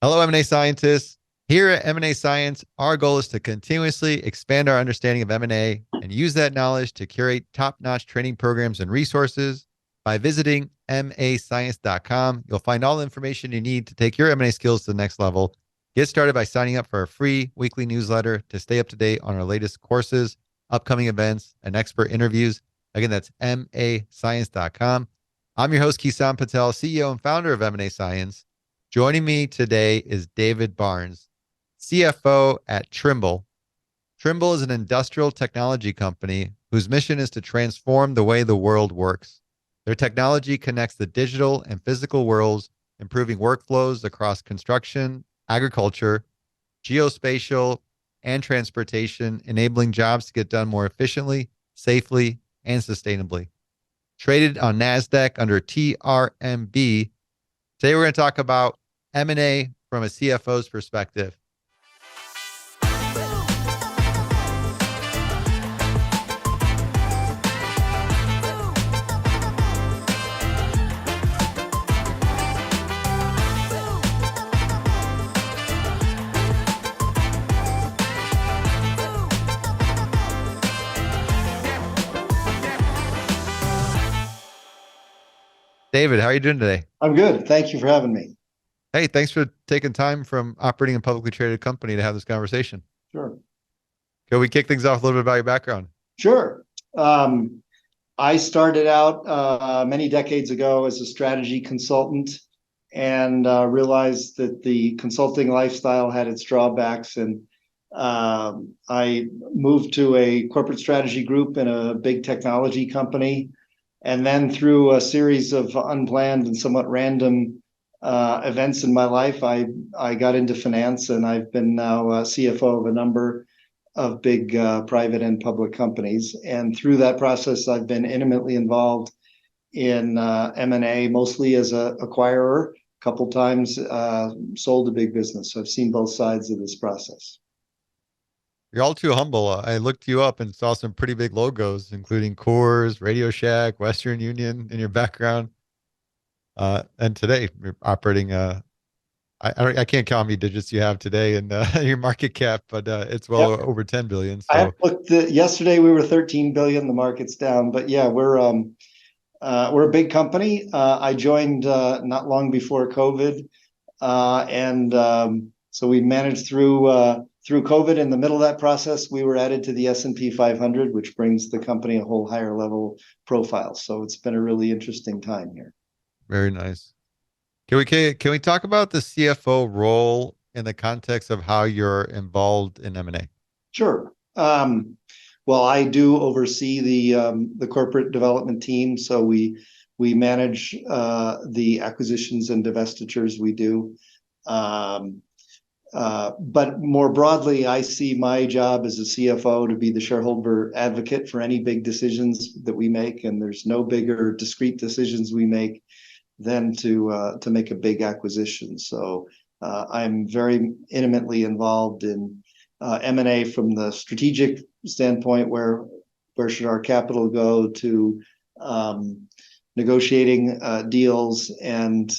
Hello, M&A scientists. Here at M&A Science, our goal is to continuously expand our understanding of M&A and use that knowledge to curate top-notch training programs and resources. By visiting mascience.com, you'll find all the information you need to take your M&A skills to the next level. Get started by signing up for our free weekly newsletter to stay up to date on our latest courses, upcoming events, and expert interviews. Again, that's mascience.com. I'm your host, Kison Patel, CEO and founder of M&A Science. Joining me today is David Barnes, CFO at Trimble. Trimble is an industrial technology company whose mission is to transform the way the world works. Their technology connects the digital and physical worlds, improving workflows across construction, agriculture, geospatial, and transportation, enabling jobs to get done more efficiently, safely, and sustainably. Traded on NASDAQ under TRMB, today we're going to talk about M&A from a CFO's perspective. David, how are you doing today? I'm good. Thank you for having me. Hey, thanks for taking time from operating a publicly traded company to have this conversation. Sure. Can we kick things off a little bit about your background? Sure. I started out many decades ago as a strategy consultant and realized that the consulting lifestyle had its drawbacks. And I moved to a corporate strategy group in a big technology company. And then through a series of unplanned and somewhat random events in my life, I got into finance, and I've been now CFO of a number of big private and public companies. And through that process, I've been intimately involved in M&A, mostly as an acquirer, a couple times sold a big business. So I've seen both sides of this process. You're all too humble. I looked you up and saw some pretty big logos, including Coors, Radio Shack, Western Union in your background. And today you're operating, I can't count how many digits you have today in your market cap, but it's well over 10 billion. I So looked yesterday we were 13 billion. The market's down, but yeah, we're a big company. I joined not long before COVID, and so we managed through COVID. In the middle of that process, we were added to the S&P 500, which brings the company a whole higher level profile. So it's been a really interesting time here. very nice. Can we talk about the CFO role in the context of how you're involved in M&A? Sure. Well, I do oversee the corporate development team, so we manage the acquisitions and divestitures we do. But more broadly, I see my job as a CFO to be the shareholder advocate for any big decisions that we make, and there's no bigger discrete decisions we make than to make a big acquisition. So I'm very intimately involved in M&A from the strategic standpoint, where should our capital go, to negotiating deals and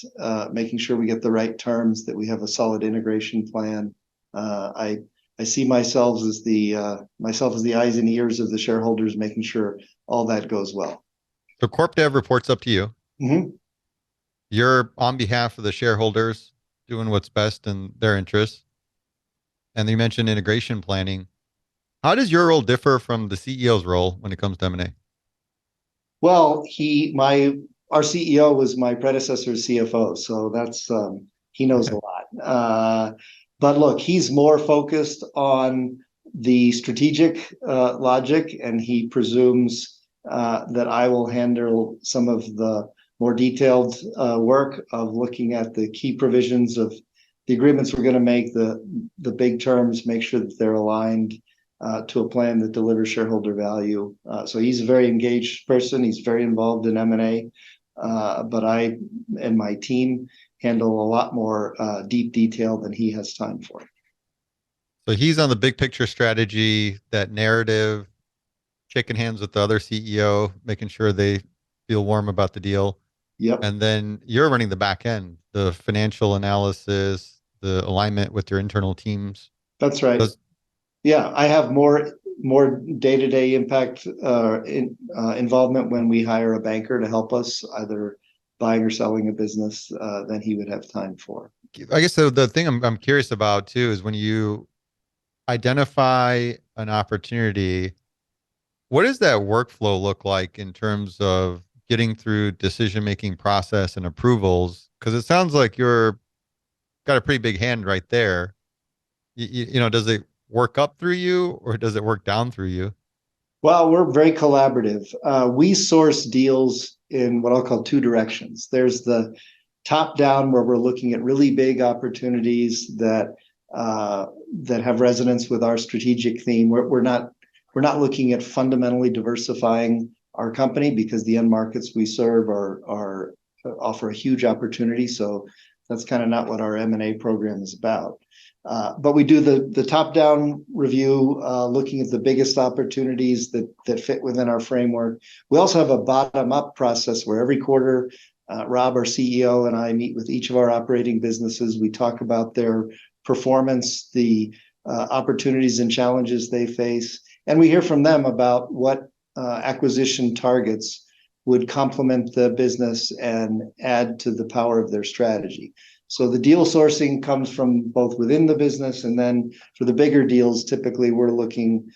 making sure we get the right terms, that we have a solid integration plan. I see myself as the eyes and ears of the shareholders, making sure all that goes well. So Corp Dev reports up to you. Mm-hmm. You're on behalf of the shareholders doing what's best in their interests. And you mentioned integration planning. How does your role differ from the CEO's role when it comes to M&A? Well, our CEO was my predecessor CFO, so that's he knows a lot. But look, he's more focused on the strategic logic, and he presumes that I will handle some of the more detailed work of looking at the key provisions of the agreements we're going to make, the big terms, make sure that they're aligned to a plan that delivers shareholder value. So he's a very engaged person. He's very involved in M&A, but I and my team handle a lot more deep detail than he has time for. So he's on the big picture strategy, that narrative, shaking hands with the other CEO, making sure they feel warm about the deal. Yep. And then you're running the back end, the financial analysis, the alignment with your internal teams? That's right. Yeah, I have more day-to-day impact involvement when we hire a banker to help us either buying or selling a business than he would have time for. I guess the thing I'm curious about too is when you identify an opportunity, what does that workflow look like in terms of getting through decision-making process and approvals? Because it sounds like you're got a pretty big hand right there. Does it work up through you or does it work down through you? Well, we're very collaborative. We source deals in what I'll call two directions. There's the top down where we're looking at really big opportunities that have resonance with our strategic theme. We're not looking at fundamentally diversifying our company because the end markets we serve are offer a huge opportunity. So that's kind of not what our M&A program is about. But we do the top-down review, looking at the biggest opportunities that fit within our framework. We also have a bottom-up process where every quarter, Rob, our CEO, and I meet with each of our operating businesses. We talk about their performance, the opportunities and challenges they face, and we hear from them about what acquisition targets would complement the business and add to the power of their strategy. So the deal sourcing comes from both within the business, and then for the bigger deals, typically we're looking,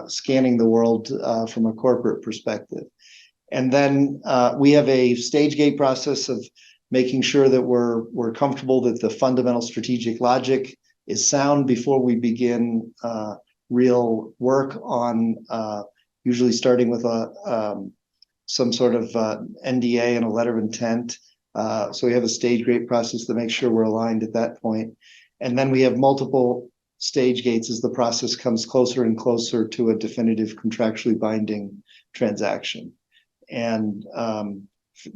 scanning the world from a corporate perspective. And then we have a stage gate process of making sure that we're comfortable that the fundamental strategic logic is sound before we begin real work on, usually starting with some sort of NDA and a letter of intent. So we have a stage gate process to make sure we're aligned at that point. And then we have multiple stage gates as the process comes closer and closer to a definitive contractually binding transaction. And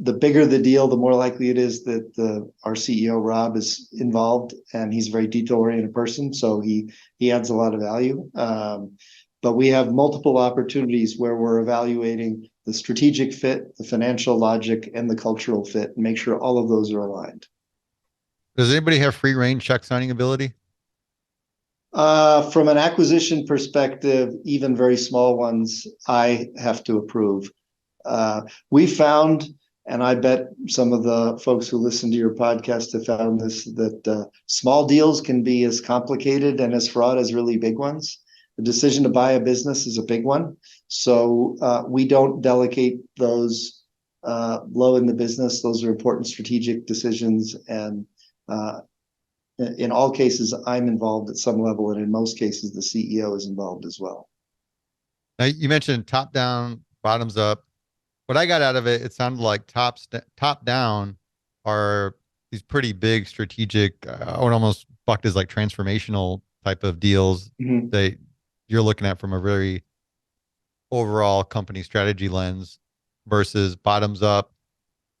the bigger the deal, the more likely it is that our CEO, Rob, is involved, and he's a very detail-oriented person, so he adds a lot of value. But we have multiple opportunities where we're evaluating the strategic fit, the financial logic, and the cultural fit, and make sure all of those are aligned. Does anybody have free range check signing ability? From an acquisition perspective, even very small ones, I have to approve. We found, and I bet some of the folks who listen to your podcast have found this, that small deals can be as complicated and as fraught as really big ones. The decision to buy a business is a big one. So we don't delegate those low in the business. Those are important strategic decisions. And in all cases, I'm involved at some level. And in most cases, the CEO is involved as well. Now, you mentioned top down, bottoms up. What I got out of it, it sounded like top down are these pretty big strategic, I would almost bucked as like transformational type of deals that you're looking at from a very overall company strategy lens versus bottoms up,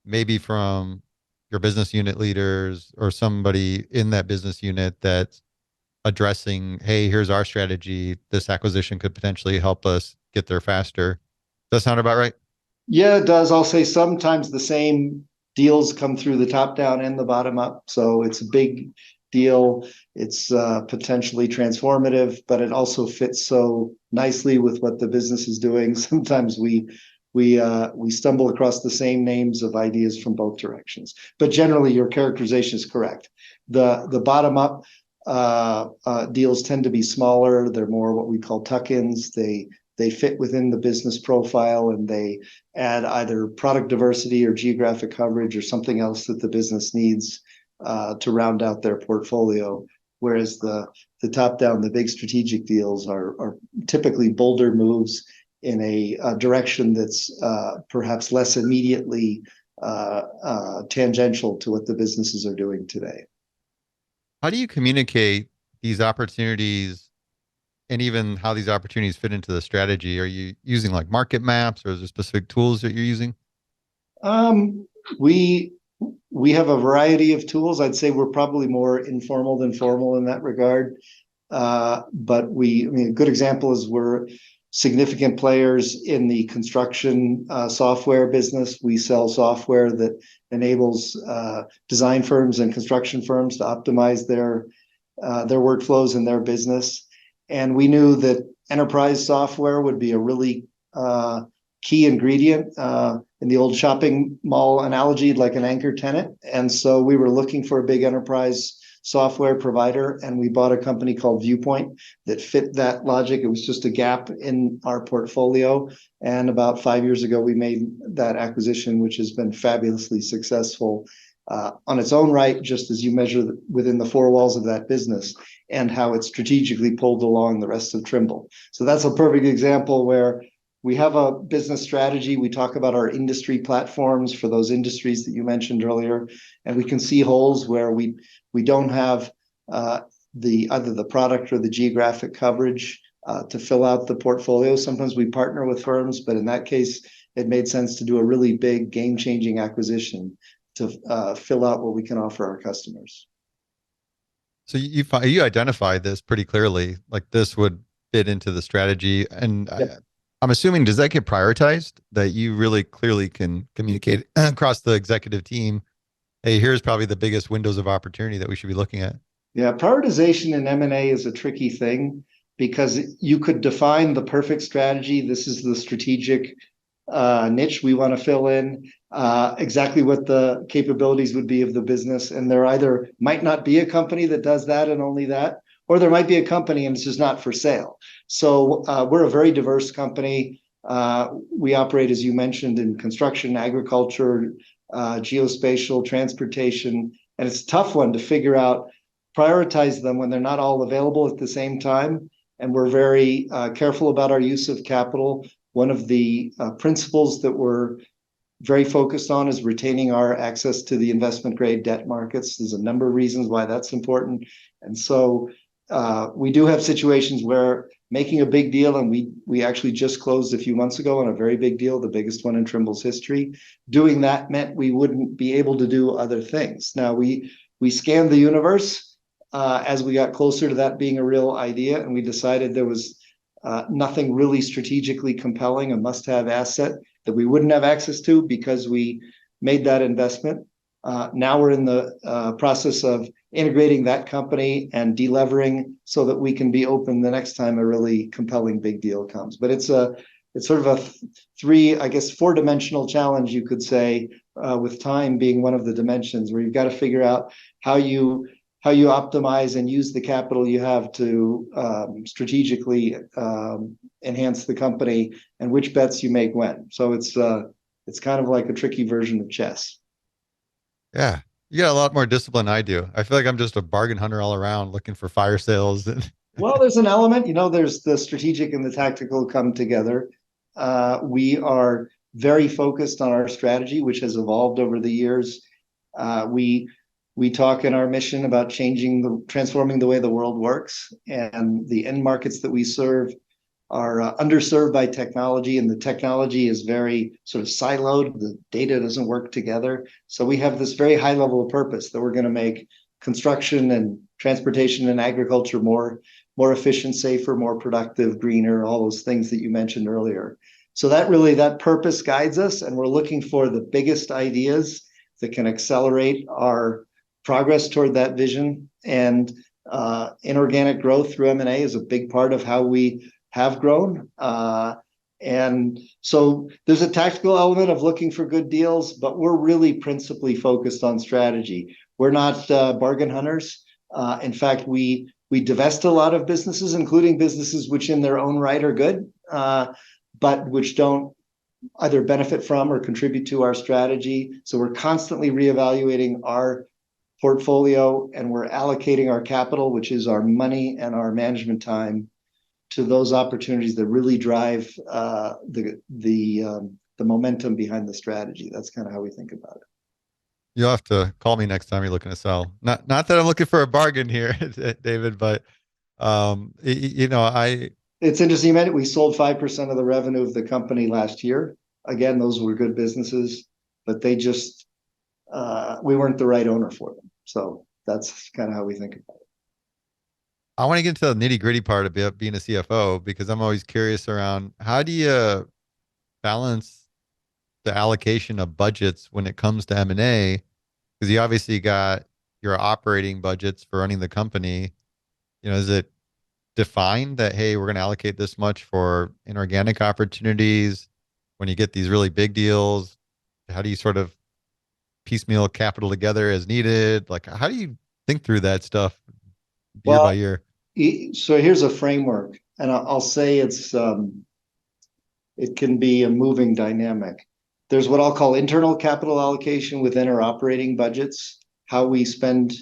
maybe from your business unit leaders or somebody in that business unit that's addressing, hey, here's our strategy. This acquisition could potentially help us get there faster. Does that sound about right? Yeah, it does. I'll say sometimes the same deals come through the top down and the bottom up. So it's a big deal. It's potentially transformative, but it also fits so nicely with what the business is doing. Sometimes we stumble across the same names of ideas from both directions. But generally, your characterization is correct. The bottom up deals tend to be smaller. They're more what we call tuck-ins. They fit within the business profile, and they add either product diversity or geographic coverage or something else that the business needs to round out their portfolio. Whereas the top down, the big strategic deals are typically bolder moves in a direction that's perhaps less immediately tangential to what the businesses are doing today. How do you communicate these opportunities and even how these opportunities fit into the strategy? Are you using like market maps, or is there specific tools that you're using? We have a variety of tools. I'd say we're probably more informal than formal in that regard. But a good example is we're significant players in the construction software business. We sell software that enables design firms and construction firms to optimize their workflows in their business. And we knew that enterprise software would be a really key ingredient in the old shopping mall analogy, like an anchor tenant. And so we were looking for a big enterprise software provider, and we bought a company called Viewpoint that fit that logic. It was just a gap in our portfolio. And about 5 years ago, we made that acquisition, which has been fabulously successful on its own right, just as you measure within the four walls of that business and how it strategically pulled along the rest of Trimble. So that's a perfect example where we have a business strategy. We talk about our industry platforms for those industries that you mentioned earlier, and we can see holes where we don't have either the product or the geographic coverage to fill out the portfolio. Sometimes we partner with firms, but in that case, it made sense to do a really big game-changing acquisition to fill out what we can offer our customers. So you identify this pretty clearly, like this would fit into the strategy. And Yep. I'm assuming, does that get prioritized, that you really clearly can communicate across the executive team, hey, here's probably the biggest windows of opportunity that we should be looking at? Yeah, prioritization in M&A is a tricky thing because you could define the perfect strategy. This is the strategic niche we want to fill in, exactly what the capabilities would be of the business. And there either might not be a company that does that and only that, or there might be a company and it's just not for sale. So we're a very diverse company. We operate, as you mentioned, in construction, agriculture, geospatial, transportation, and it's a tough one to figure out, prioritize them when they're not all available at the same time. And we're very careful about our use of capital. One of the principles that we're very focused on is retaining our access to the investment grade debt markets. There's a number of reasons why that's important. And so we do have situations where making a big deal, and we actually just closed a few months ago on a very big deal, the biggest one in Trimble's history. Doing that meant we wouldn't be able to do other things. Now we scanned the universe as we got closer to that being a real idea, and we decided there was nothing really strategically compelling, a must-have asset that we wouldn't have access to because we made that investment. Now we're in the process of integrating that company and delevering so that we can be open the next time a really compelling big deal comes. But it's sort of a four-dimensional challenge, you could say, with time being one of the dimensions, where you've got to figure out how you optimize and use the capital you have to strategically enhance the company, and which bets you make when. So it's kind of like a tricky version of chess. Yeah. You got a lot more discipline than I do. I feel like I'm just a bargain hunter all around looking for fire sales. Well, there's an element, there's the strategic and the tactical come together. We are very focused on our strategy, which has evolved over the years. We talk in our mission about transforming the way the world works, and the end markets that we serve are underserved by technology, and the technology is very sort of siloed. The data doesn't work together. So we have this very high level of purpose that we're going to make construction and transportation and agriculture more efficient, safer, more productive, greener, all those things that you mentioned earlier. So that purpose guides us, and we're looking for the biggest ideas that can accelerate our progress toward that vision. And inorganic growth through M&A is a big part of how we have grown. And so there's a tactical element of looking for good deals, but we're really principally focused on strategy. We're not bargain hunters. In fact, we divest a lot of businesses, including businesses which in their own right are good, but which don't either benefit from or contribute to our strategy. So we're constantly reevaluating our portfolio, and we're allocating our capital, which is our money and our management time, to those opportunities that really drive the momentum behind the strategy. That's kind of how we think about it. You'll have to call me next time you're looking to sell. Not that I'm looking for a bargain here, David, but It's interesting you mentioned we sold 5% of the revenue of the company last year. Again, those were good businesses, but they just we weren't the right owner for them. So that's kind of how we think about it. I want to get into the nitty gritty part of being a CFO because I'm always curious around how do you balance the allocation of budgets when it comes to M&A? Because you obviously got your operating budgets for running the company. Is it defined that, hey, we're going to allocate this much for inorganic opportunities when you get these really big deals? How do you sort of piecemeal capital together as needed? Like, how do you think through that stuff year Well, by year? so here's a framework, and I'll say it can be a moving dynamic. There's what I'll call internal capital allocation within our operating budgets, how we spend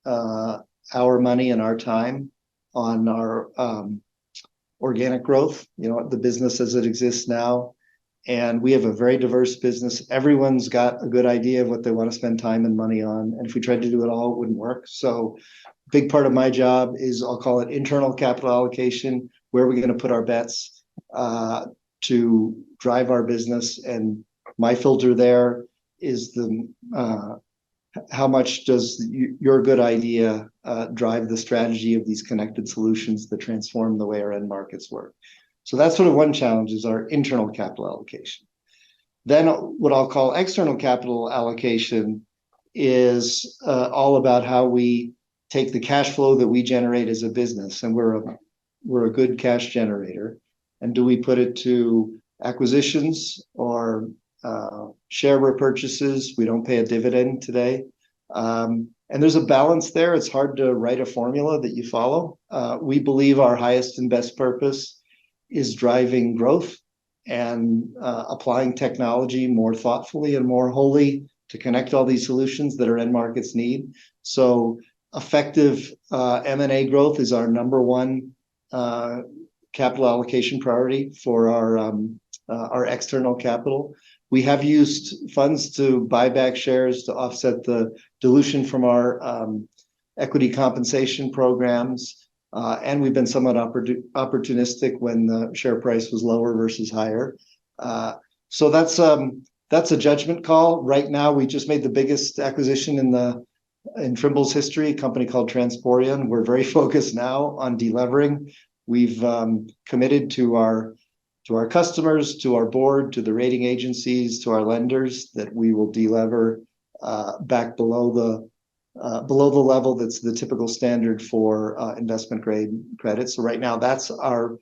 uh, our money and our time on our organic growth, the business as it exists now. And we have a very diverse business. Everyone's got a good idea of what they want to spend time and money on. And if we tried to do it all, it wouldn't work. So big part of my job is, I'll call it internal capital allocation. Where are we going to put our bets to drive our business? And my filter there is how much does your good idea drive the strategy of these connected solutions that transform the way our end markets work? So that's sort of one challenge, is our internal capital allocation. Then what I'll call external capital allocation is all about how we take the cash flow that we generate as a business, and we're a good cash generator, and do we put it to acquisitions or share repurchases? We don't pay a dividend today. And there's a balance there. It's hard to write a formula that you follow. We believe our highest and best purpose is driving growth and applying technology more thoughtfully and more wholly to connect all these solutions that our end markets need. So effective M&A growth is our number one capital allocation priority for our external capital. We have used funds to buy back shares to offset the dilution from our equity compensation programs. And we've been somewhat opportunistic when the share price was lower versus higher. So that's a judgment call. Right now, we just made the biggest acquisition in Trimble's history, a company called Transporeon. We're very focused now on delevering. We've committed to our customers, to our board, to the rating agencies, to our lenders, that we will delever back below the level that's the typical standard for investment grade credit. So right now, that's our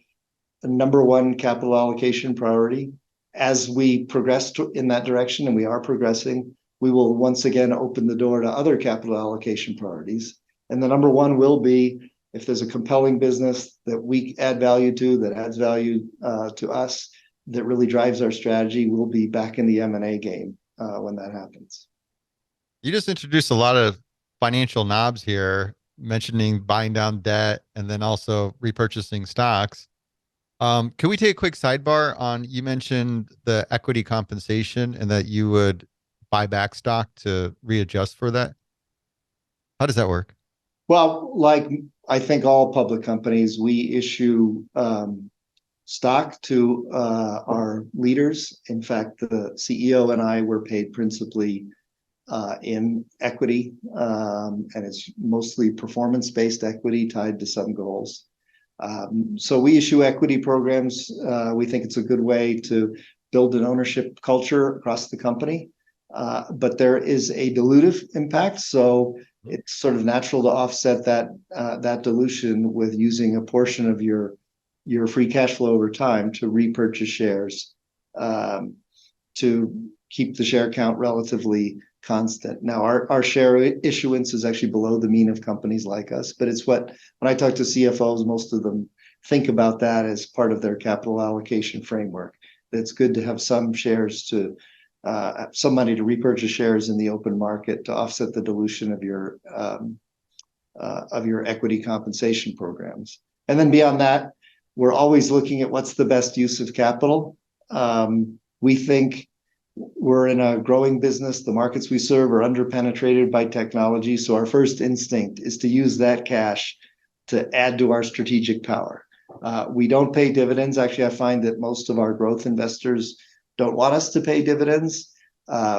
number one capital allocation priority. As we progress in that direction, and we are progressing, we will once again open the door to other capital allocation priorities. And the number one will be, if there's a compelling business that we add value to, that adds value to us, that really drives our strategy, we'll be back in the M&A game when that happens. You just introduced a lot of financial knobs here, mentioning buying down debt and then also repurchasing stocks. Can we take a quick sidebar on, you mentioned the equity compensation and that you would buy back stock to readjust for that? How does that work? Well, like I think all public companies, we issue stock to our leaders. In fact, the CEO and I were paid principally in equity, and it's mostly performance-based equity tied to some goals. So we issue equity programs. We think it's a good way to build an ownership culture across the company, but there is a dilutive impact. So it's sort of natural to offset that dilution with using a portion of your free cash flow over time to repurchase shares, to keep the share count relatively constant. Now, our share issuance is actually below the mean of companies like us, but it's when I talk to CFOs, most of them think about that as part of their capital allocation framework. It's good to have some shares some money to repurchase shares in the open market to offset the dilution of your equity compensation programs. And then beyond that, we're always looking at what's the best use of capital. We think we're in a growing business. The markets we serve are underpenetrated by technology. So our first instinct is to use that cash to add to our strategic power. We don't pay dividends. Actually, I find that most of our growth investors don't want us to pay dividends.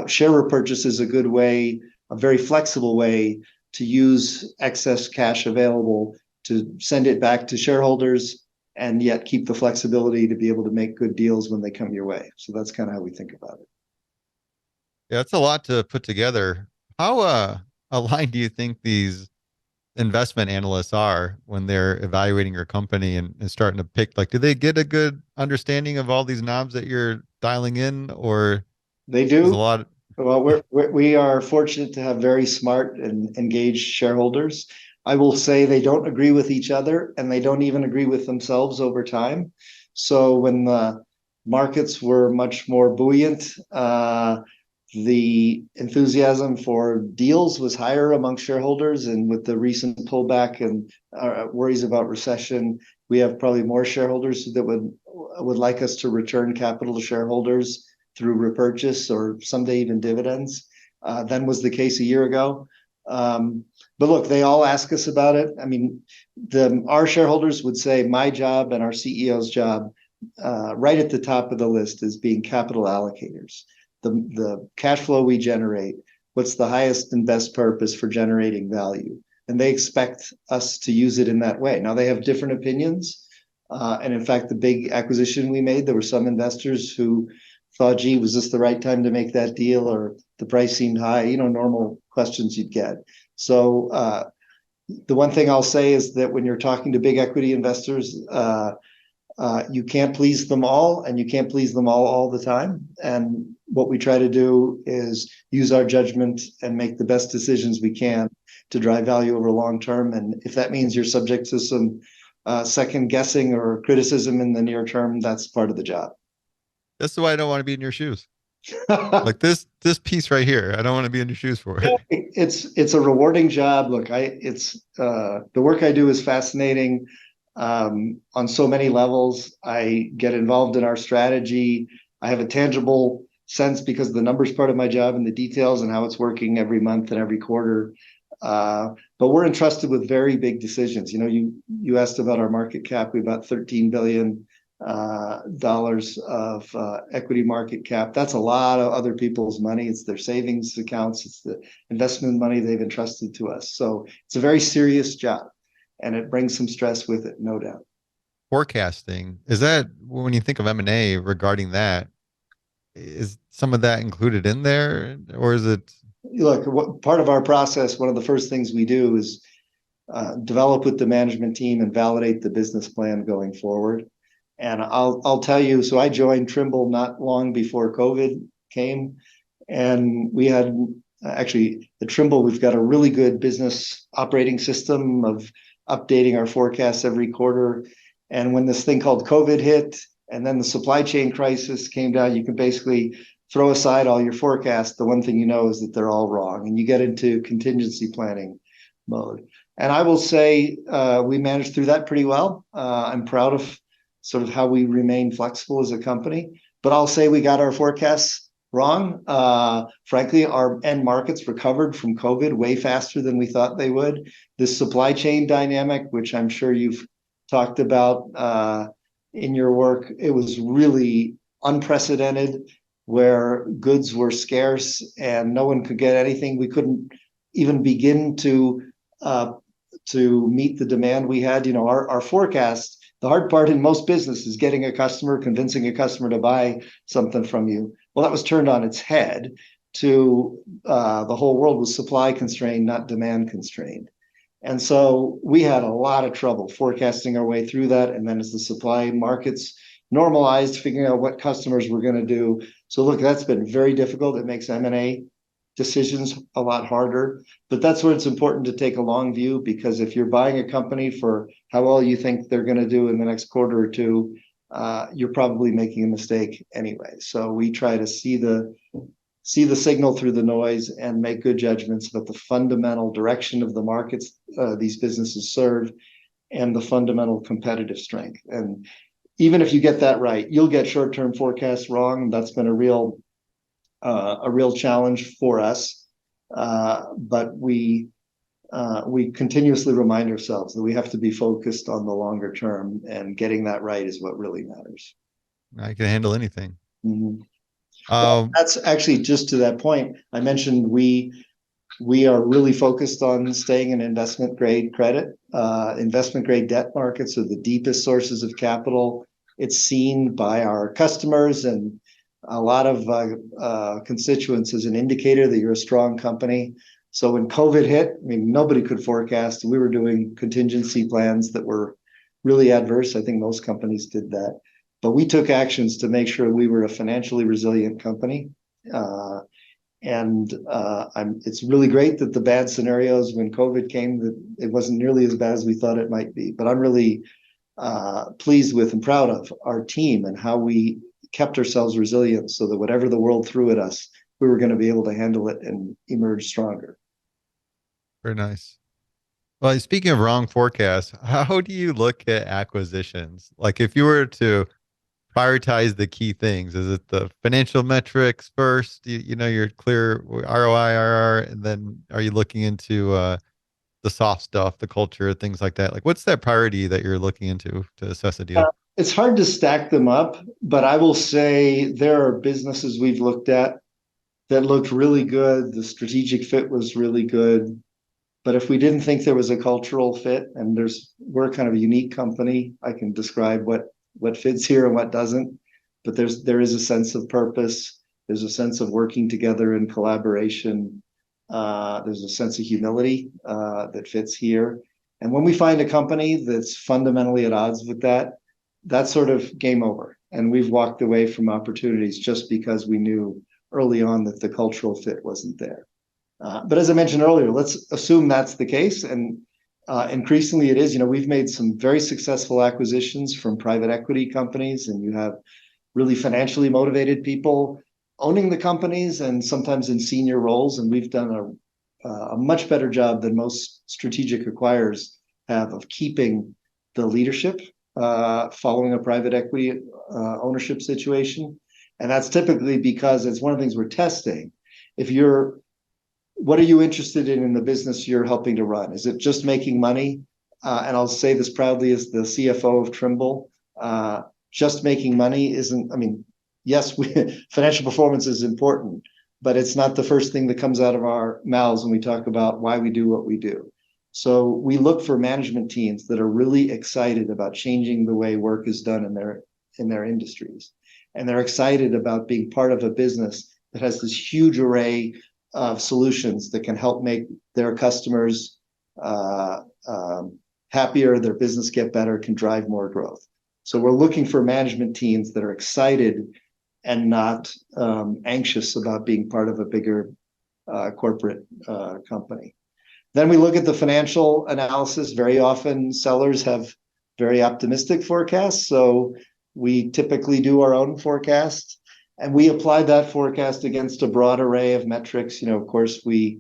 Share repurchase is a good way, a very flexible way to use excess cash available to send it back to shareholders and yet keep the flexibility to be able to make good deals when they come your way. So that's kind of how we think about it. Yeah, it's a lot to put together. How aligned do you think these investment analysts are when they're evaluating your company and starting to pick, like, do they get a good understanding of all these knobs that you're dialing in, or They there's a do. lot? Well, we are fortunate to have very smart and engaged shareholders. I will say they don't agree with each other and they don't even agree with themselves over time. So when the markets were much more buoyant, the enthusiasm for deals was higher among shareholders. And with the recent pullback and worries about recession, we have probably more shareholders that would like us to return capital to shareholders through repurchase or someday even dividends than was the case a year ago. But look, they all ask us about it. I mean, our shareholders would say my job and our CEO's job right at the top of the list is being capital allocators. The cash flow we generate, what's the highest and best purpose for generating value? And they expect us to use it in that way. Now, they have different opinions. And in fact, the big acquisition we made, there were some investors who thought, gee, was this the right time to make that deal? Or the price seemed high, normal questions you'd get. So the one thing I'll say is that when you're talking to big equity investors, you can't please them all, and you can't please them all the time. And what we try to do is use our judgment and make the best decisions we can to drive value over long term. And if that means you're subject to some second guessing or criticism in the near term, that's part of the job. That's why I don't want to be in your shoes. Like this piece right here, I don't want to be in your shoes for it. It's a rewarding job. Look, the work I do is fascinating on so many levels. I get involved in our strategy. I have a tangible sense because of the numbers part of my job and the details and how it's working every month and every quarter. But we're entrusted with very big decisions. You asked about our market cap. We have about $13 billion of equity market cap. That's a lot of other people's money. It's their savings accounts. It's the investment money they've entrusted to us. So it's a very serious job, and it brings some stress with it, no doubt. Forecasting, is that when you think of M&A regarding that, is some of that included in there, or is it? Look, part of our process, one of the first things we do is develop with the management team and validate the business plan going forward. And I'll tell you, so I joined Trimble not long before COVID came, and we had actually at Trimble, we've got a really good business operating system of updating our forecasts every quarter. And when this thing called COVID hit, and then the supply chain crisis came down, you can basically throw aside all your forecasts. The one thing you know is that they're all wrong, and you get into contingency planning mode. And I will say we managed through that pretty well. I'm proud of sort of how we remain flexible as a company. But I'll say we got our forecasts wrong. Frankly, our end markets recovered from COVID way faster than we thought they would. This supply chain dynamic, which I'm sure you've talked about in your work, it was really unprecedented, where goods were scarce and no one could get anything. We couldn't even begin to meet the demand we had. Our forecast. The hard part in most business is getting a customer, convincing a customer to buy something from you. Well, that was turned on its head to the whole world was supply constrained, not demand constrained. And so we had a lot of trouble forecasting our way through that. And then as the supply markets normalized, figuring out what customers were going to do. So look, that's been very difficult. It makes M&A decisions a lot harder. But that's where it's important to take a long view, because if you're buying a company for how well you think they're going to do in the next quarter or two, you're probably making a mistake anyway. So we try to see the signal through the noise and make good judgments about the fundamental direction of the markets these businesses serve and the fundamental competitive strength. And even if you get that right, you'll get short-term forecasts wrong. That's been a real challenge for us. But we continuously remind ourselves that we have to be focused on the longer term, and getting that right is what really matters. I can handle anything. Mm-hmm. Well, that's actually just to that point. I mentioned we We are really focused on staying in investment grade credit. Investment grade debt markets are the deepest sources of capital. It's seen by our customers and a lot of constituents as an indicator that you're a strong company. So when COVID hit, I mean, nobody could forecast. We were doing contingency plans that were really adverse. I think most companies did that. But we took actions to make sure we were a financially resilient company. It's really great that the bad scenarios when COVID came, that it wasn't nearly as bad as we thought it might be. But I'm really pleased with and proud of our team and how we kept ourselves resilient so that whatever the world threw at us, we were going to be able to handle it and emerge stronger. Very nice. Well, speaking of wrong forecasts, how do you look at acquisitions? Like if you were to prioritize the key things, is it the financial metrics first? You know, your clear ROI, IRR, and then are you looking into the soft stuff, the culture, things like that? Like what's that priority that you're looking into to assess a deal? It's hard to stack them up, but I will say there are businesses we've looked at that looked really good. The strategic fit was really good. But if we didn't think there was a cultural fit, and we're kind of a unique company, I can describe what fits here and what doesn't. But there is a sense of purpose. There's a sense of working together in collaboration. There's a sense of humility that fits here. And when we find a company that's fundamentally at odds with that, that's sort of game over. And we've walked away from opportunities just because we knew early on that the cultural fit wasn't there. But as I mentioned earlier, let's assume that's the case. And increasingly it is. You know, we've made some very successful acquisitions from private equity companies, and you have really financially motivated people owning the companies and sometimes in senior roles. And we've done a much better job than most strategic acquirers have of keeping the leadership following a private equity ownership situation. And that's typically because it's one of the things we're testing. What are you interested in the business you're helping to run? Is it just making money? And I'll say this proudly as the CFO of Trimble, just making money isn't, I mean, yes, financial performance is important, but it's not the first thing that comes out of our mouths when we talk about why we do what we do. So we look for management teams that are really excited about changing the way work is done in their industries. And they're excited about being part of a business that has this huge array of solutions that can help make their customers happier, their business get better, can drive more growth. So we're looking for management teams that are excited and not anxious about being part of a bigger corporate company. Then we look at the financial analysis. Very often sellers have very optimistic forecasts. So we typically do our own forecast. And we apply that forecast against a broad array of metrics. You know, of course, we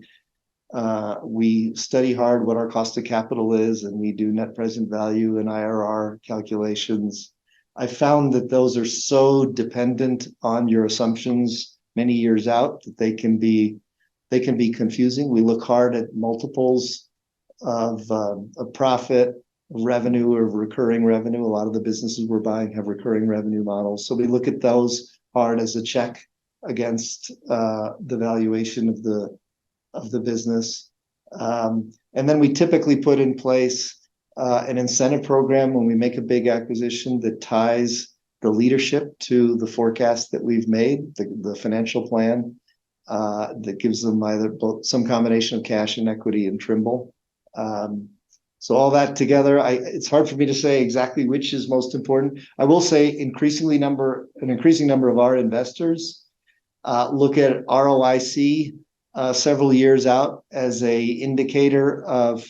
study hard what our cost of capital is, and we do net present value and IRR calculations. I found that those are so dependent on your assumptions many years out that they can be confusing. We look hard at multiples of profit, of revenue, or recurring revenue. A lot of the businesses we're buying have recurring revenue models. So we look at those hard as a check against the valuation of the business. And then we typically put in place an incentive program when we make a big acquisition that ties the leadership to the forecast that we've made, the financial plan that gives them either some combination of cash and equity in Trimble. So all that together, it's hard for me to say exactly which is most important. I will say an increasing number of our investors look at ROIC several years out as a indicator of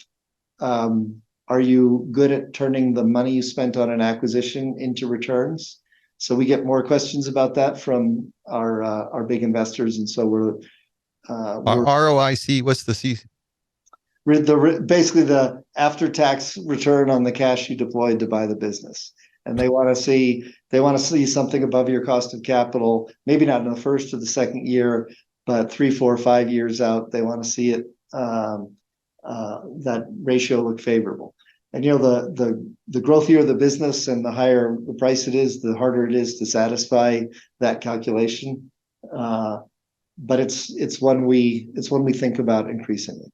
are you good at turning the money you spent on an acquisition into returns? So we get more questions about that from our big investors, and so we're ROIC. What's the C? Basically the after-tax return on the cash you deployed to buy the business. And they want to see something above your cost of capital, maybe not in the first or the second year, but 3, 4, 5 years out. They want to see it that ratio look favorable. And you know, the growthier the business and the higher the price it is, the harder it is to satisfy that calculation. but it's one we think about increasingly.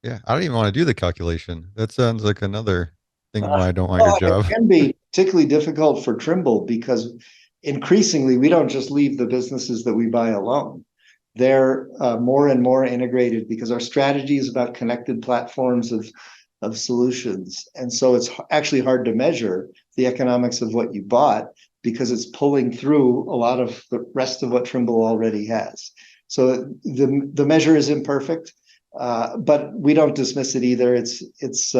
Yeah, I don't even want to do the calculation. That sounds like another thing why I don't want your Well, it job. can be particularly difficult for Trimble because increasingly we don't just leave the businesses that we buy alone. They're more and more integrated because our strategy is about connected platforms of solutions. And so it's actually hard to measure the economics of what you bought because it's pulling through a lot of the rest of what Trimble already has. So the measure is imperfect, but we don't dismiss it either. It's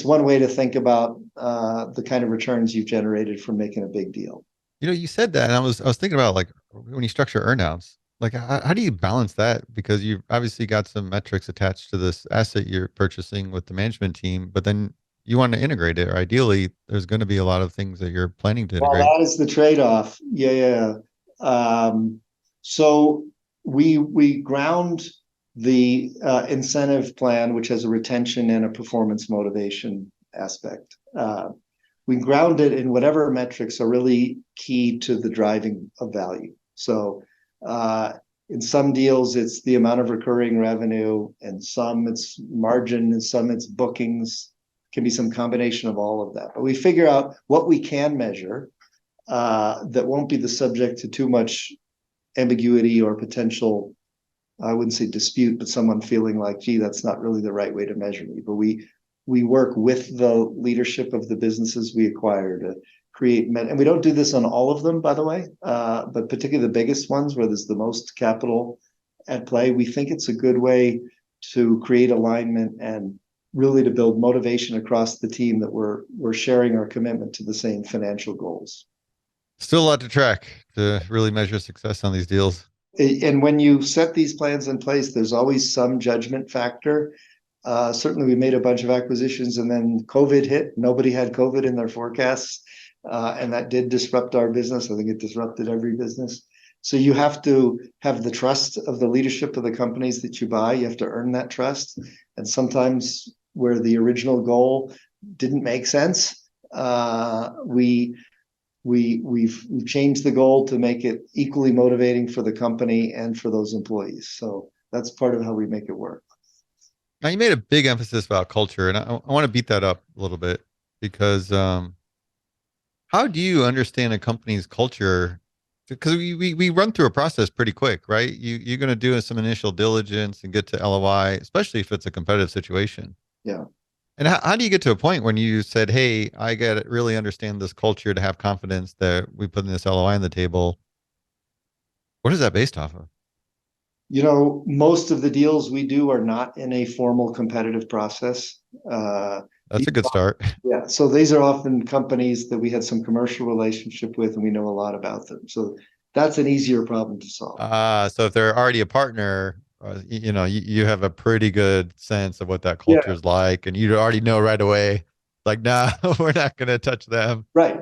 one way to think about the kind of returns you've generated from making a big deal. You said that, and I was thinking about like when you structure earnouts, like how do you balance that? Because you've obviously got some metrics attached to this asset you're purchasing with the management team, but then you want to integrate it, or ideally, there's going to be a lot of things that you're planning to Well, integrate. that is the trade-off. Yeah. So we ground the incentive plan, which has a retention and a performance motivation aspect. We ground it in whatever metrics are really key to the driving of value. So in some deals, it's the amount of recurring revenue, and some it's margin, and some it's bookings. Can be some combination of all of that. But we figure out what we can measure that won't be the subject to too much ambiguity or potential, I wouldn't say dispute, but someone feeling like, gee, that's not really the right way to measure me. But we work with the leadership of the businesses we acquire to create, and we don't do this on all of them, by the way, but particularly the biggest ones where there's the most capital at play. We think it's a good way to create alignment and really to build motivation across the team that we're sharing our commitment to the same financial goals. Still a lot to track to really measure success on these deals. And when you set these plans in place, there's always some judgment factor. Certainly, we made a bunch of acquisitions, and then COVID hit. Nobody had COVID in their forecasts, and that did disrupt our business. I think it disrupted every business. So you have to have the trust of the leadership of the companies that you buy. You have to earn that trust. And sometimes where the original goal didn't make sense, we've changed the goal to make it equally motivating for the company and for those employees. So that's part of how we make it work. Now, you made a big emphasis about culture, and I want to beat that up a little bit because how do you understand a company's culture? Because we run through a process pretty quick, right? You're going to do some initial diligence and get to LOI, especially if it's a competitive situation. Yeah. And how do you get to a point when you said, "Hey, I got to really understand this culture to have confidence that we put in this LOI on the table"? What is that based off of? Most of the deals we do are not in a formal competitive process. That's a good start. Yeah. So these are often companies that we had some commercial relationship with and we know a lot about them. So that's an easier problem to solve. So if they're already a partner, you have a pretty good sense of what that culture Yeah. is like, and you already know right away, like, nah, we're not going to touch them. Right.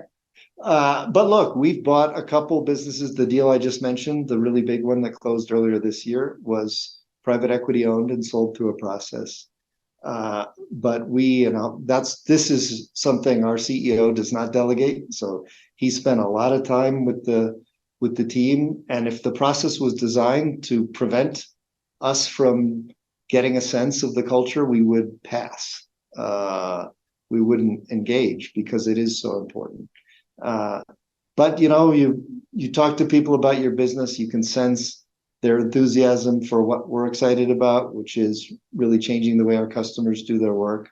But look, we've bought a couple businesses. The deal I just mentioned, the really big one that closed earlier this year, was private equity owned and sold through a process. But this is something our CEO does not delegate. So he spent a lot of time with the team. And if the process was designed to prevent us from getting a sense of the culture, we would pass. We wouldn't engage because it is so important. But you talk to people about your business, you can sense their enthusiasm for what we're excited about, which is really changing the way our customers do their work.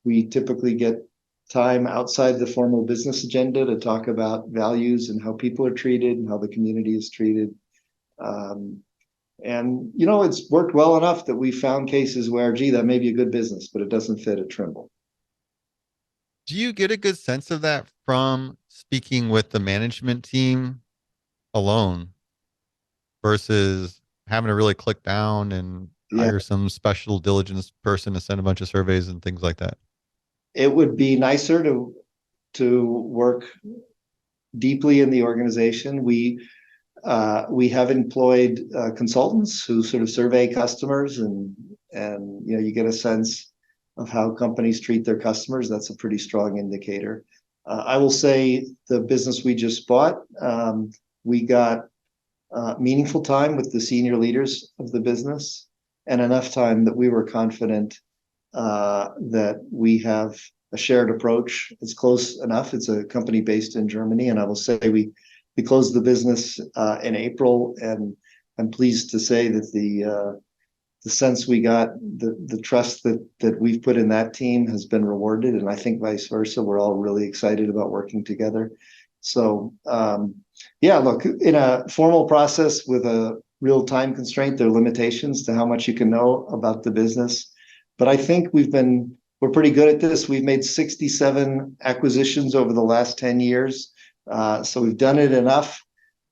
We typically get time outside the formal business agenda to talk about values and how people are treated and how the community is treated. And it's worked well enough that we found cases where, gee, that may be a good business, but it doesn't fit at Trimble. Do you get a good sense of that from speaking with the management team alone versus having to really click down and Yeah, hire some special diligence person to send a bunch of surveys and things like that? it would be nicer to work deeply in the organization. We have employed consultants who sort of survey customers, and you get a sense of how companies treat their customers. That's a pretty strong indicator. I will say the business we just bought, we got meaningful time with the senior leaders of the business, and enough time that we were confident that we have a shared approach. It's close enough. It's a company based in Germany, and I will say we closed the business in April, and I'm pleased to say that the sense we got, the trust that we've put in that team has been rewarded, and I think vice versa. We're all really excited about working together. So yeah, look, in a formal process with a real time constraint, there are limitations to how much you can know about the business. But I think we're pretty good at this. We've made 67 acquisitions over the last 10 years. So we've done it enough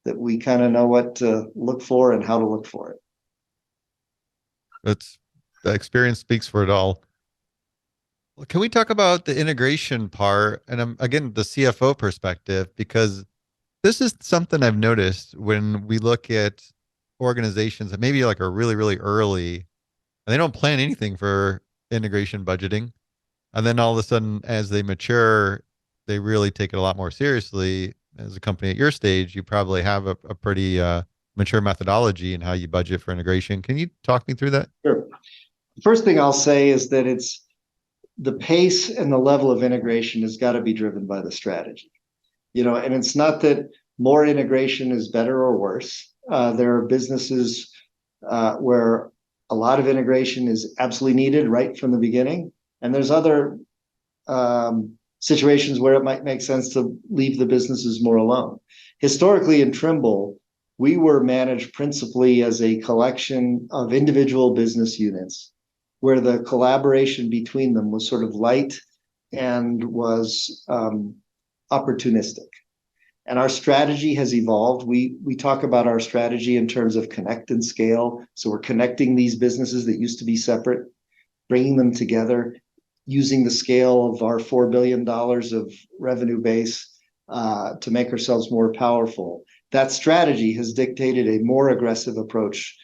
that we kind of know what to look for and how to look for it. That's the experience speaks for it all. Well, can we talk about the integration part and again, the CFO perspective? Because this is something I've noticed when we look at organizations that maybe like are really, really early and they don't plan anything for integration budgeting. And then all of a sudden, as they mature, they really take it a lot more seriously. As a company at your stage, you probably have a pretty mature methodology in how you budget for integration. Can you talk me through that? Sure. The first thing I'll say is that it's the pace and the level of integration has got to be driven by the strategy. And it's not that more integration is better or worse. There are businesses where a lot of integration is absolutely needed right from the beginning. And there's other situations where it might make sense to leave the businesses more alone. Historically in Trimble, we were managed principally as a collection of individual business units where the collaboration between them was sort of light and was opportunistic. And our strategy has evolved. We talk about our strategy in terms of connect and scale. So we're connecting these businesses that used to be separate, bringing them together, using the scale of our $4 billion of revenue base to make ourselves more powerful. That strategy has dictated a more aggressive approach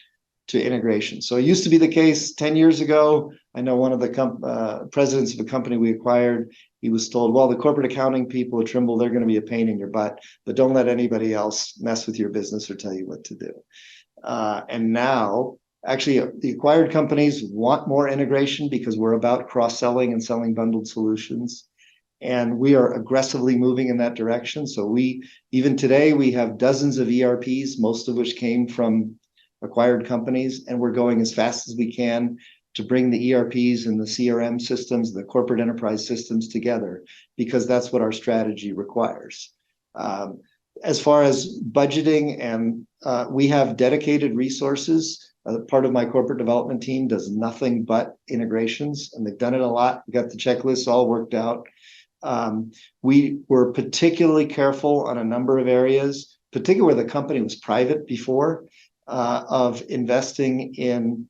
to integration. So it used to be the case 10 years ago. I know one of the presidents of a company we acquired, he was told, well, the corporate accounting people at Trimble, they're going to be a pain in your butt, but don't let anybody else mess with your business or tell you what to do. And now, actually, the acquired companies want more integration because we're about cross-selling and selling bundled solutions. And we are aggressively moving in that direction. So even today, we have dozens of ERPs, most of which came from acquired companies, and we're going as fast as we can to bring the ERPs and the CRM systems, the corporate enterprise systems together, because that's what our strategy requires. As far as budgeting, and we have dedicated resources. Part of my corporate development team does nothing but integrations, and they've done it a lot. We got the checklists all worked out. We were particularly careful on a number of areas, particularly where the company was private before, of investing in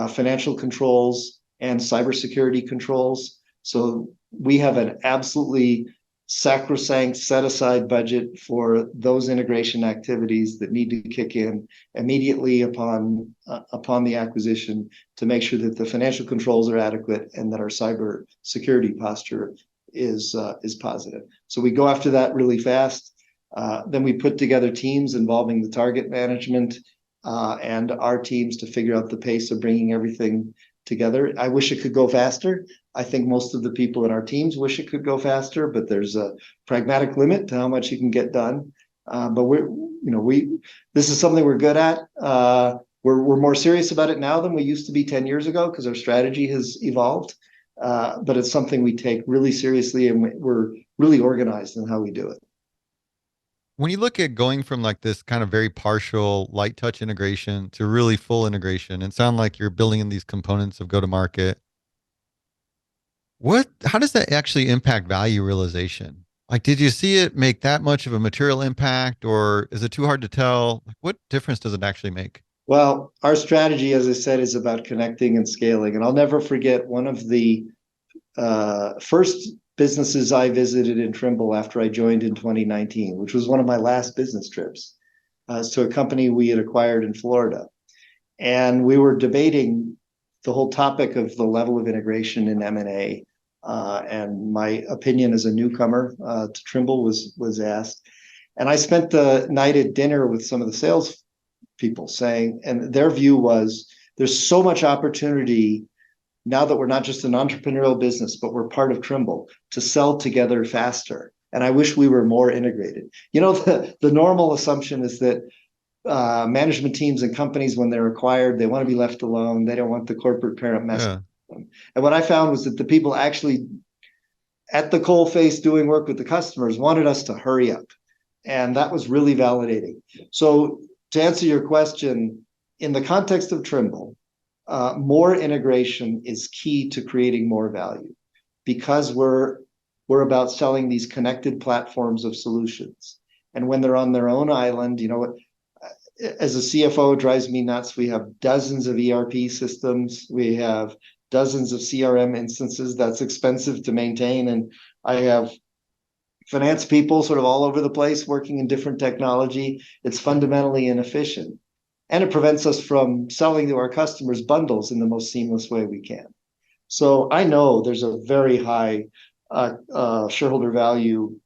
financial controls and cybersecurity controls. So we have an absolutely sacrosanct set-aside budget for those integration activities that need to kick in immediately upon the acquisition to make sure that the financial controls are adequate and that our cybersecurity posture is positive. So we go after that really fast. Then we put together teams involving the target management and our teams to figure out the pace of bringing everything together. I wish it could go faster. I think most of the people in our teams wish it could go faster, but there's a pragmatic limit to how much you can get done. But this is something we're good at. We're more serious about it now than we used to be 10 years ago because our strategy has evolved. But it's something we take really seriously, and we're really organized in how we do it. When you look at going from like this kind of very partial light touch integration to really full integration, it sounds like you're building in these components of go to market. How does that actually impact value realization? Like, did you see it make that much of a material impact, or is it too hard to tell? Like, what difference does it actually make? Well, our strategy, as I said, is about connecting and scaling. And I'll never forget one of the first businesses I visited in Trimble after I joined in 2019, which was one of my last business trips, to a company we had acquired in Florida. And we were debating the whole topic of the level of integration in M&A. And my opinion as a newcomer to Trimble was asked. And I spent the night at dinner with some of the sales people saying, and their view was there's so much opportunity now that we're not just an entrepreneurial business, but we're part of Trimble to sell together faster. And I wish we were more integrated. The normal assumption is that management teams and companies, when they're acquired, they want to be left alone. They don't want the corporate parent messing with them. And what I found was that the people actually at the coalface doing work with the customers wanted us to hurry up. And that was really validating. So to answer your question, in the context of Trimble, more integration is key to creating more value because we're about selling these connected platforms of solutions. And when they're on their own island, as a CFO, it drives me nuts. We have dozens of ERP systems. We have dozens of CRM instances. That's expensive to maintain. And I have finance people sort of all over the place working in different technology. It's fundamentally inefficient. And it prevents us from selling to our customers bundles in the most seamless way we can. So I know there's a very high shareholder value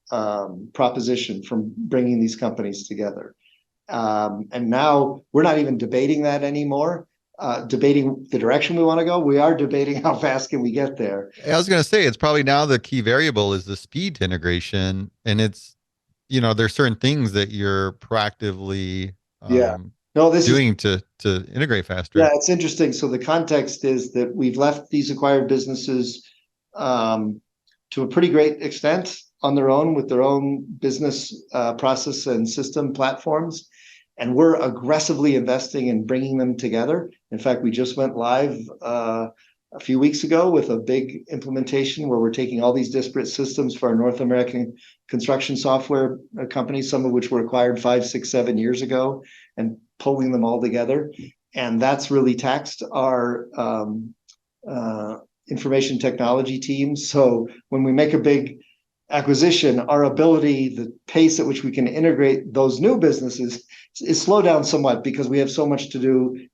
proposition from bringing these companies together. And now we're not even debating that anymore, debating the direction we want to go. We are debating how fast can we get there. I was going to say, it's probably now the key variable is the speed to integration. And it's, there's certain things that you're proactively doing to integrate faster. Yeah, it's interesting. So the context is that we've left these acquired businesses to a pretty great extent on their own with their own business process and system platforms. And we're aggressively investing in bringing them together. In fact, we just went live a few weeks ago with a big implementation where we're taking all these disparate systems for our North American construction software companies, some of which were acquired 5, 6, 7 years ago, and pulling them all together. And that's really taxed our information technology teams. So when we make a big acquisition, our ability, the pace at which we can integrate those new businesses is slowed down somewhat because we have so much to do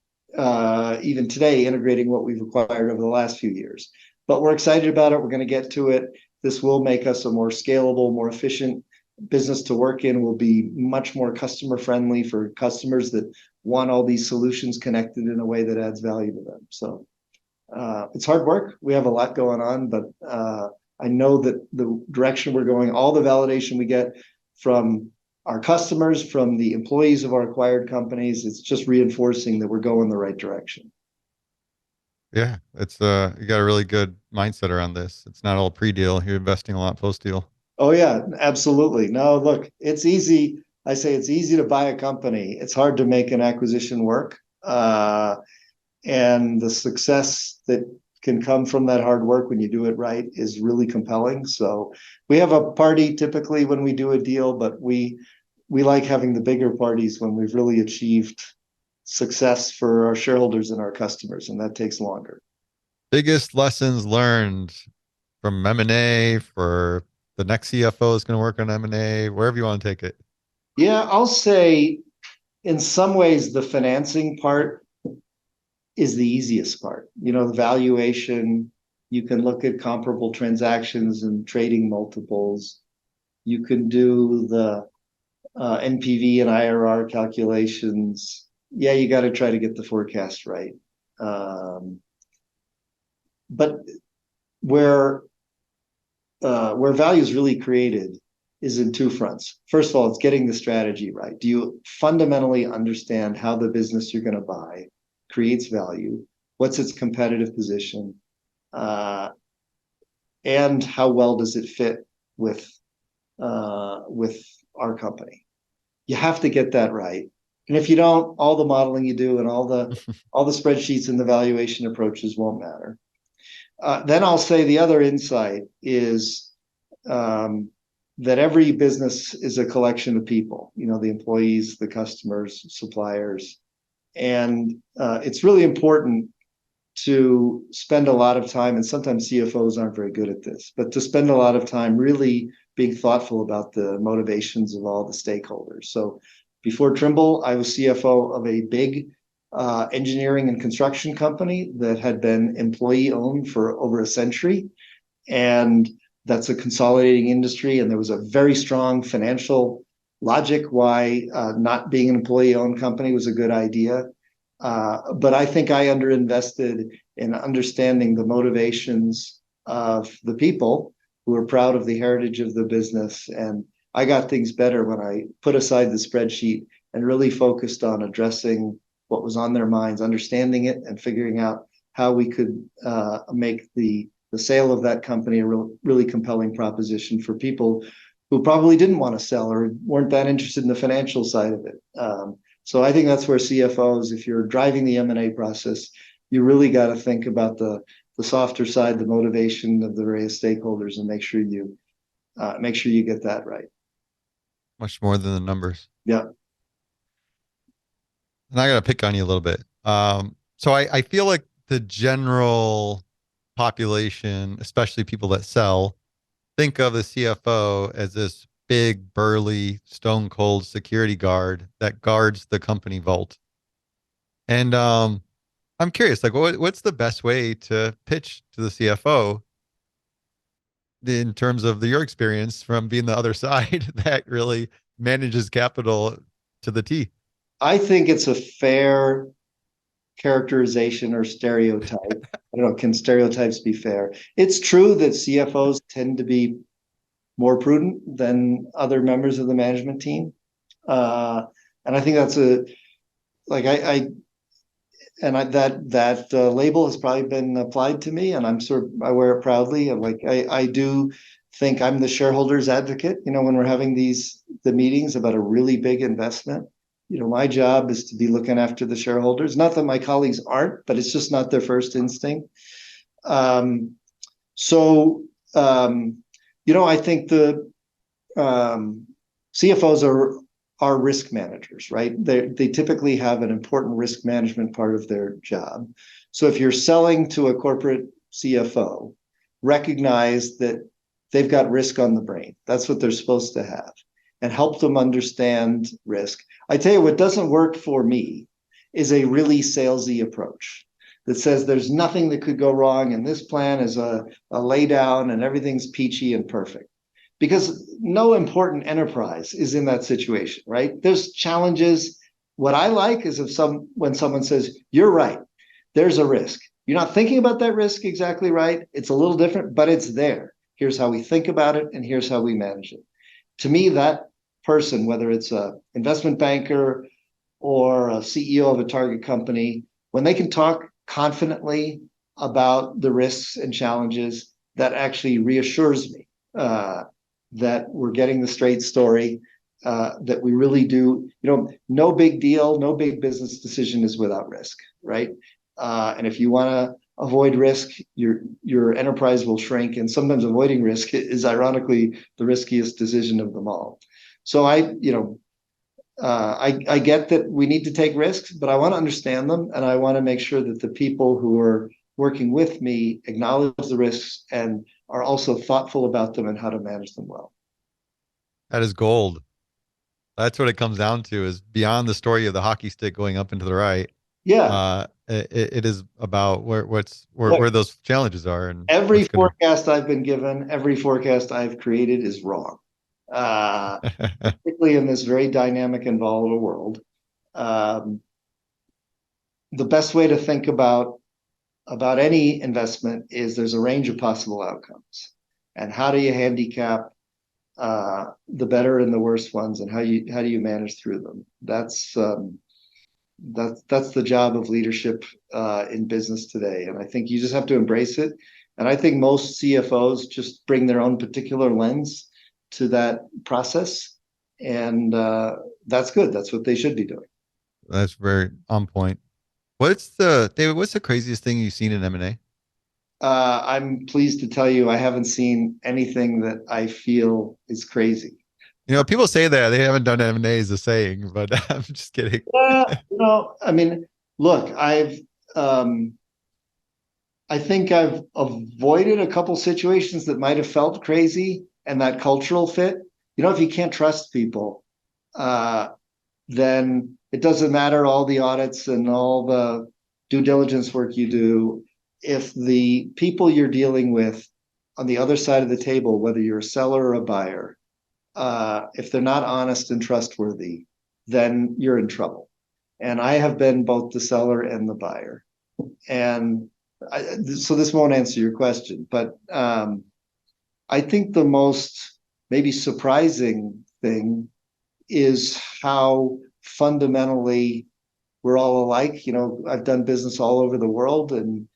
even today, integrating what we've acquired over the last few years. But we're excited about it. We're going to get to it. This will make us a more scalable, more efficient business to work in. Will be much more customer friendly for customers that want all these solutions connected in a way that adds value to them. So it's hard work. We have a lot going on, but I know that the direction we're going, all the validation we get from our customers, from the employees of our acquired companies, it's just reinforcing that we're going the right direction. Yeah, it's you got a really good mindset around this. It's not all pre-deal. You're investing a lot post-deal. Oh yeah, absolutely. No, look, it's easy. I say it's easy to buy a company. It's hard to make an acquisition work. And the success that can come from that hard work when you do it right is really compelling. So we have a party typically when we do a deal, but we like having the bigger parties when we've really achieved success for our shareholders and our customers, and that takes longer. Biggest lessons learned from M&A for the next CFO is going to work on M&A, wherever you want to take it. Yeah, I'll say in some ways the financing part is the easiest part. The valuation, you can look at comparable transactions and trading multiples. You can do the NPV and IRR calculations. Yeah, you got to try to get the forecast right. But where value is really created is in two fronts. First of all, it's getting the strategy right. Do you fundamentally understand how the business you're going to buy creates value? What's its competitive position? And how well does it fit with our company? You have to get that right. And if you don't, all the modeling you do and all the spreadsheets and the valuation approaches won't matter. Then I'll say the other insight is that every business is a collection of people, the employees, the customers, suppliers. And it's really important to spend a lot of time, and sometimes CFOs aren't very good at this, but to spend a lot of time really being thoughtful about the motivations of all the stakeholders. So before Trimble, I was CFO of a big engineering and construction company that had been employee-owned for over a century. And that's a consolidating industry. And there was a very strong financial logic why not being an employee-owned company was a good idea. But I think I underinvested in understanding the motivations of the people who are proud of the heritage of the business. And I got things better when I put aside the spreadsheet and really focused on addressing what was on their minds, understanding it, and figuring out how we could make the sale of that company a really compelling proposition for people who probably didn't want to sell or weren't that interested in the financial side of it. So I think that's where CFOs, if you're driving the M&A process, you really got to think about the softer side, the motivation of the various stakeholders, and make sure you get that right. Much more than the numbers. Yeah. And I got to pick on you a little bit. So I feel like the general population, especially people that sell, think of the CFO as this big, burly, stone cold security guard that guards the company vault. And I'm curious, like, what's the best way to pitch to the CFO in terms of your experience from being the other side that really manages capital to the T? I think it's a fair characterization or stereotype. I don't know, can stereotypes be fair? It's true that CFOs tend to be more prudent than other members of the management team. And I think that's that label has probably been applied to me, and I wear it proudly. And I do think I'm the shareholders advocate. When we're having the meetings about a really big investment, my job is to be looking after the shareholders. Not that my colleagues aren't, but it's just not their first instinct. I think the CFOs are risk managers, right? They typically have an important risk management part of their job. So if you're selling to a corporate CFO, recognize that they've got risk on the brain. That's what they're supposed to have, and help them understand risk. I tell you, what doesn't work for me is a really salesy approach that says there's nothing that could go wrong, and this plan is a lay down and everything's peachy and perfect. Because no important enterprise is in that situation, right? There's challenges. What I like is when someone says, you're right, there's a risk. You're not thinking about that risk exactly right. It's a little different, but it's there. Here's how we think about it, and here's how we manage it. To me, that person, whether it's an investment banker or a CEO of a target company, when they can talk confidently about the risks and challenges, that actually reassures me that we're getting the straight story, that we really do. No big deal, no big business decision is without risk, right? And if you want to avoid risk, your enterprise will shrink. And sometimes avoiding risk is ironically the riskiest decision of them all. So I get that we need to take risks, but I want to understand them, and I want to make sure that the people who are working with me acknowledge the risks and are also thoughtful about them and how to manage them well. That is gold. That's what it comes down to, is beyond the story of the hockey stick going up and to the right. Yeah. It is about where those challenges are. And every forecast I've been given, every forecast I've created is wrong. Particularly in this very dynamic and volatile world. The best way to think about any investment is there's a range of possible outcomes, and how do you handicap the better and the worst ones, and how do you manage through them? That's the job of leadership in business today, and I think you just have to embrace it. And I think most CFOs just bring their own particular lens to that process, and that's good. That's what they should be doing. That's very on point. David, what's the craziest thing you've seen in M&A? I'm pleased to tell you I haven't seen anything that I feel is crazy. People say that they haven't done M&A is a saying, but I'm just kidding. I mean, look, I think I've avoided a couple situations that might have felt crazy, and that cultural fit. If you can't trust people, then it doesn't matter all the audits and all the due diligence work you do. If the people you're dealing with on the other side of the table, whether you're a seller or a buyer, if they're not honest and trustworthy, then you're in trouble. And I have been both the seller and the buyer. And so this won't answer your question, but I think the most maybe surprising thing is how fundamentally we're all alike. I've done business all over the world and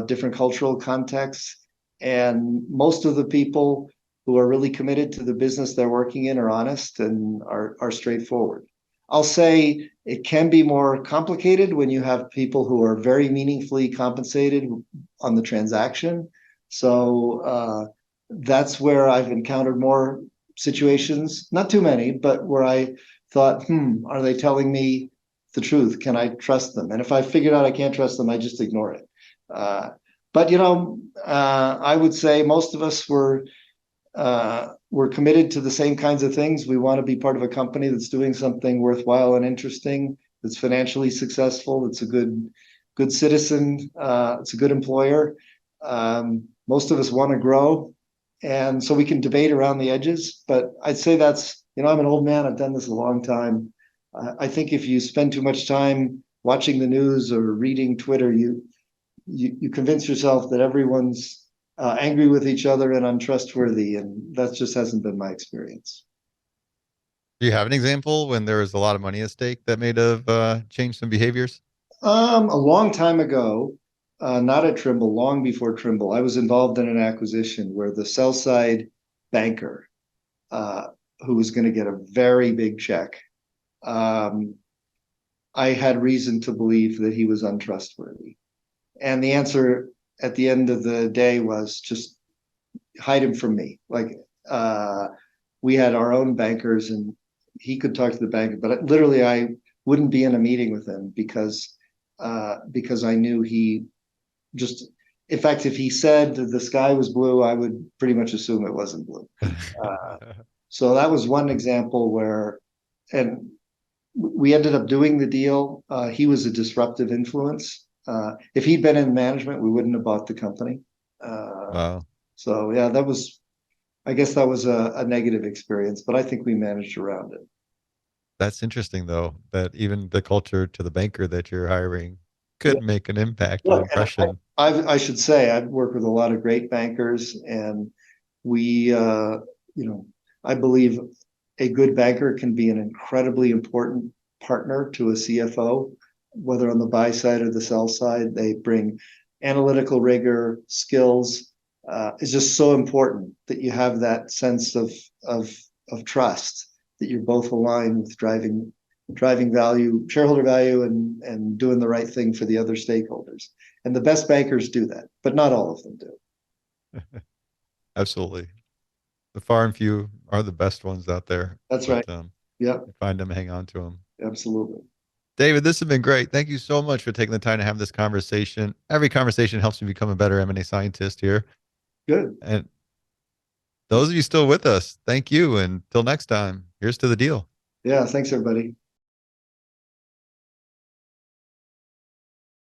different cultural contexts. And most of the people who are really committed to the business they're working in are honest and are straightforward. I'll say it can be more complicated when you have people who are very meaningfully compensated on the transaction. So that's where I've encountered more situations, not too many, but where I thought, are they telling me the truth? Can I trust them? And if I figured out I can't trust them, I just ignore it. But I would say most of us we're committed to the same kinds of things. We want to be part of a company that's doing something worthwhile and interesting, that's financially successful, that's a good citizen, it's a good employer. Most of us want to grow, and so we can debate around the edges. But I'd say that's, I'm an old man. I've done this a long time. I think if you spend too much time watching the news or reading Twitter, you convince yourself that everyone's angry with each other and untrustworthy, and that just hasn't been my experience. Do you have an example when there was a lot of money at stake that may have changed some behaviors? A long time ago, not at Trimble, long before Trimble, I was involved in an acquisition where the sell side banker, who was going to get a very big check, I had reason to believe that he was untrustworthy. And the answer at the end of the day was just hide him from me. Like we had our own bankers and he could talk to the banker, but literally I wouldn't be in a meeting with him because I knew he just, in fact, if he said the sky was blue, I would pretty much assume it wasn't blue. So that was one example where, and we ended up doing the deal. He was a disruptive influence. If he'd been in management, we wouldn't have bought the company. Wow. So yeah, I guess that was a negative experience, but I think we managed around it. That's interesting, though, that even the culture to the banker that you're hiring could make an impact, an impression. I should say I've worked with a lot of great bankers, and we, I believe a good banker can be an incredibly important partner to a CFO, whether on the buy side or the sell side. They bring analytical rigor, skills. It's just so important that you have that sense of trust, that you're both aligned with driving value, shareholder value, and doing the right thing for the other stakeholders. And the best bankers do that, but not all of them do. Absolutely. The far and few are the best ones out there. That's right. Yeah. Find them, hang on to them. Absolutely. David, this has been great. Thank you so much for taking the time to have this conversation. Every conversation helps me become a better M&A scientist here. Good. And those of you still with us, thank you. Until next time, here's to the deal. Yeah. Thanks, everybody.